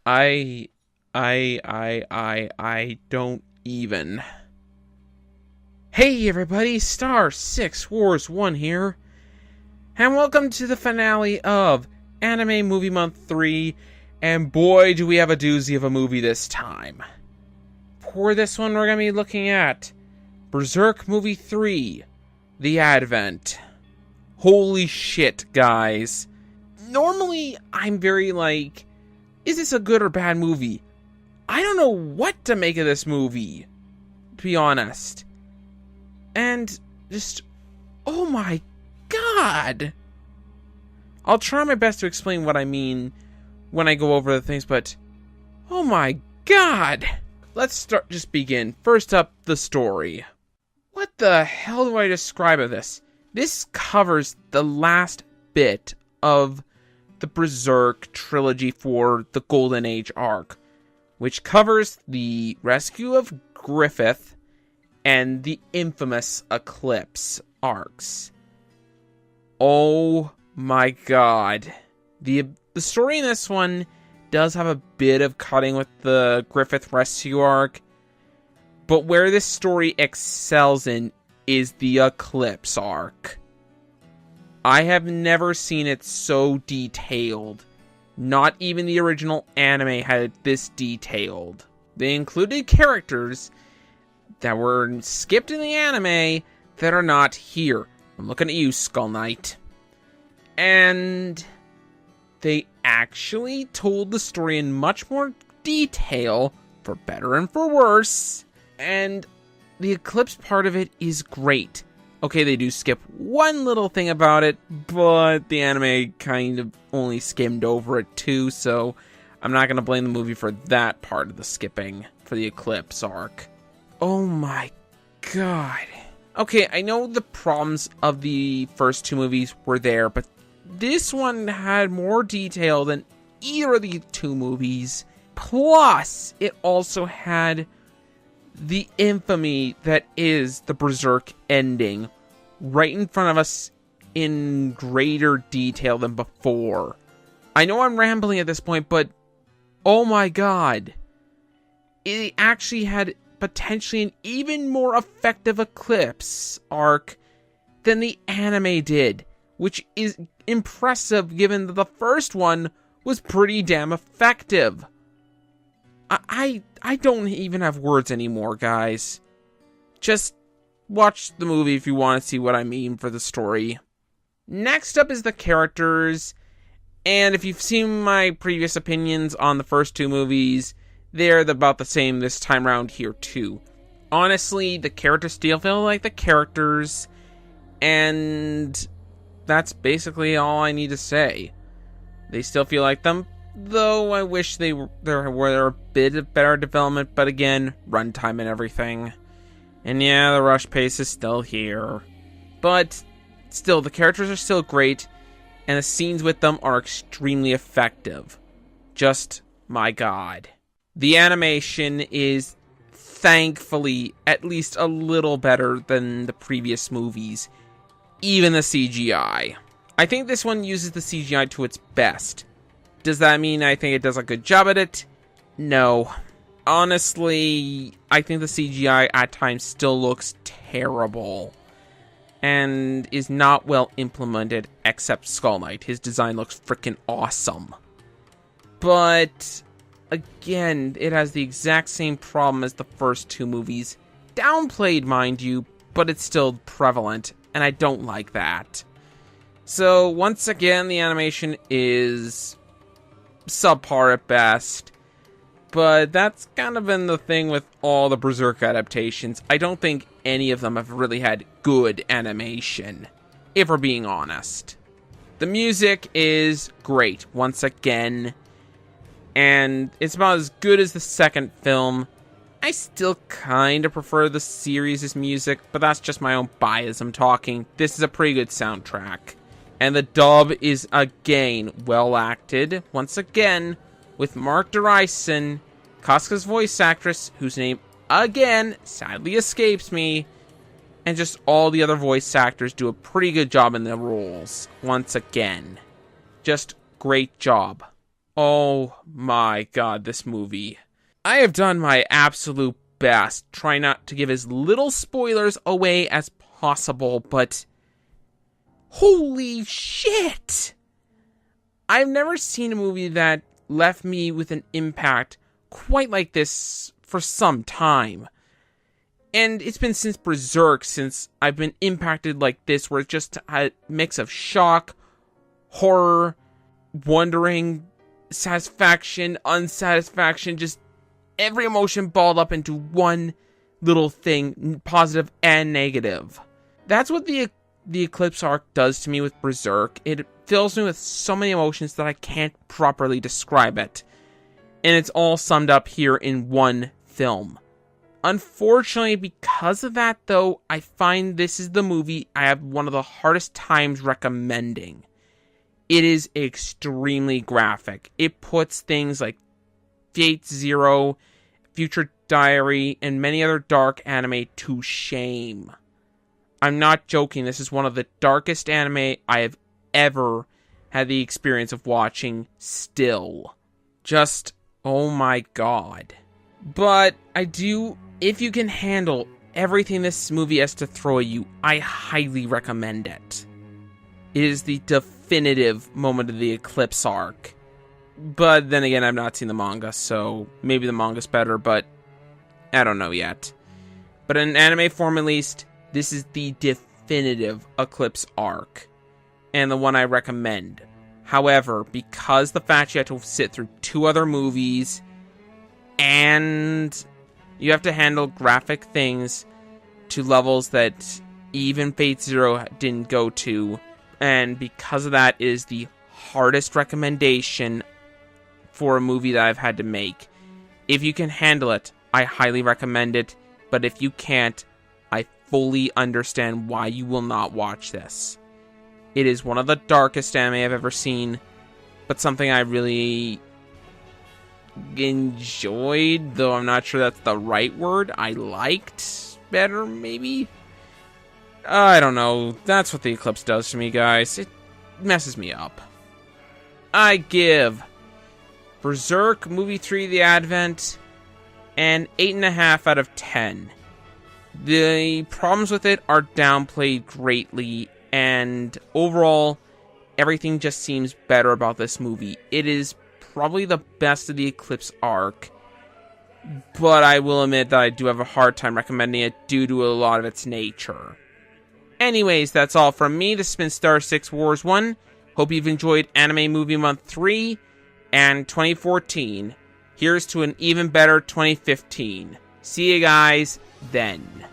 I, I don't even. Hey everybody, Star 6 Wars 1 here, and welcome to the finale of Anime Movie Month 3, and boy do we have a doozy of a movie this time. For this one we're going to be looking at Berserk Movie 3, The Advent. Holy shit, guys. Normally I'm very like, is this a good or bad movie? I don't know what to make of this movie, to be honest. And just, oh my god. I'll try my best to explain what I mean when I go over the things, but oh my god. Let's just begin. First up, the story. What the hell do I describe of this? This covers the last bit of the Berserk trilogy for the Golden Age arc, which covers the rescue of Griffith and the infamous Eclipse arcs. Oh my god. The story in this one does have a bit of cutting with the Griffith rescue arc, but where this story excels in is the Eclipse arc. I have never seen it so detailed. Not even the original anime had it this detailed. They included characters that were skipped in the anime that are not here. I'm looking at you, Skull Knight. And they actually told the story in much more detail, for better and for worse. And the Eclipse part of it is great. Okay, they do skip one little thing about it, but the anime kind of only skimmed over it too, so I'm not going to blame the movie for that part of the skipping for the Eclipse arc. Oh my god. Okay, I know the problems of the first two movies were there, but this one had more detail than either of the two movies. Plus, it also had the infamy that is the Berserk ending right in front of us in greater detail than before. I know I'm rambling at this point, but oh my god. It actually had potentially an even more effective Eclipse arc than the anime did, which is impressive given that the first one was pretty damn effective. I don't even have words anymore, guys. Just watch the movie if you want to see what I mean for the story. Next up is the characters, and if you've seen my previous opinions on the first two movies, they're about the same this time around here too. Honestly, the characters still feel like the characters, and that's basically all I need to say. They still feel like them, though I wish there were a bit of better development, but again, runtime and everything. And yeah, the rush pace is still here. But still, the characters are still great, and the scenes with them are extremely effective. Just, my god. The animation is, thankfully, at least a little better than the previous movies. Even the CGI. I think this one uses the CGI to its best. Does that mean I think it does a good job at it? No. Honestly, I think the CGI at times still looks terrible. And is not well implemented, except Skull Knight. His design looks freaking awesome. But, again, it has the exact same problem as the first two movies. Downplayed, mind you, but it's still prevalent, and I don't like that. So, once again, the animation is subpar at best, but that's kind of been the thing with all the Berserk adaptations. I don't think any of them have really had good animation, if we're being honest. The music is great, once again, and it's about as good as the second film. I still kind of prefer the series' music, but that's just my own bias I'm talking. This is a pretty good soundtrack. And the dub is, again, well acted. Once again, with Mark Derison, Casca's voice actress, whose name, again, sadly escapes me, and just all the other voice actors do a pretty good job in their roles. Once again. Just great job. Oh my god, this movie. I have done my absolute best, trying not to give as little spoilers away as possible, but holy shit! I've never seen a movie that left me with an impact quite like this for some time. And it's been since Berserk since I've been impacted like this, where it's just a mix of shock, horror, wondering, satisfaction, unsatisfaction, just every emotion balled up into one little thing, positive and negative. That's what the Eclipse arc does to me with Berserk. It fills me with so many emotions that I can't properly describe it. And it's all summed up here in one film. Unfortunately, because of that, though, I find this is the movie I have one of the hardest times recommending. It is extremely graphic. It puts things like Fate Zero, Future Diary, and many other dark anime to shame. I'm not joking, this is one of the darkest anime I have ever had the experience of watching still. Just, oh my god. But I do, if you can handle everything this movie has to throw at you, I highly recommend it. It is the definitive moment of the Eclipse arc. But then again, I've not seen the manga, so maybe the manga's better, but I don't know yet. But in anime form at least, this is the definitive Eclipse arc, and the one I recommend. However, because the fact you have to sit through 2 other movies, and you have to handle graphic things to levels that even Fate Zero didn't go to, and because of that, it is the hardest recommendation for a movie that I've had to make. If you can handle it, I highly recommend it, but if you can't, I fully understand why you will not watch this. It is one of the darkest anime I've ever seen, but something I really enjoyed, though I'm not sure that's the right word. I liked better, maybe? I don't know. That's what the Eclipse does to me, guys. It messes me up. I give Berserk Movie 3 The Advent an 8.5 out of 10. The problems with it are downplayed greatly, and overall, everything just seems better about this movie. It is probably the best of the Eclipse arc, but I will admit that I do have a hard time recommending it due to a lot of its nature. Anyways, that's all from me. This has been Star 6 Wars 1. Hope you've enjoyed Anime Movie Month 3 and 2014. Here's to an even better 2015. See you guys then.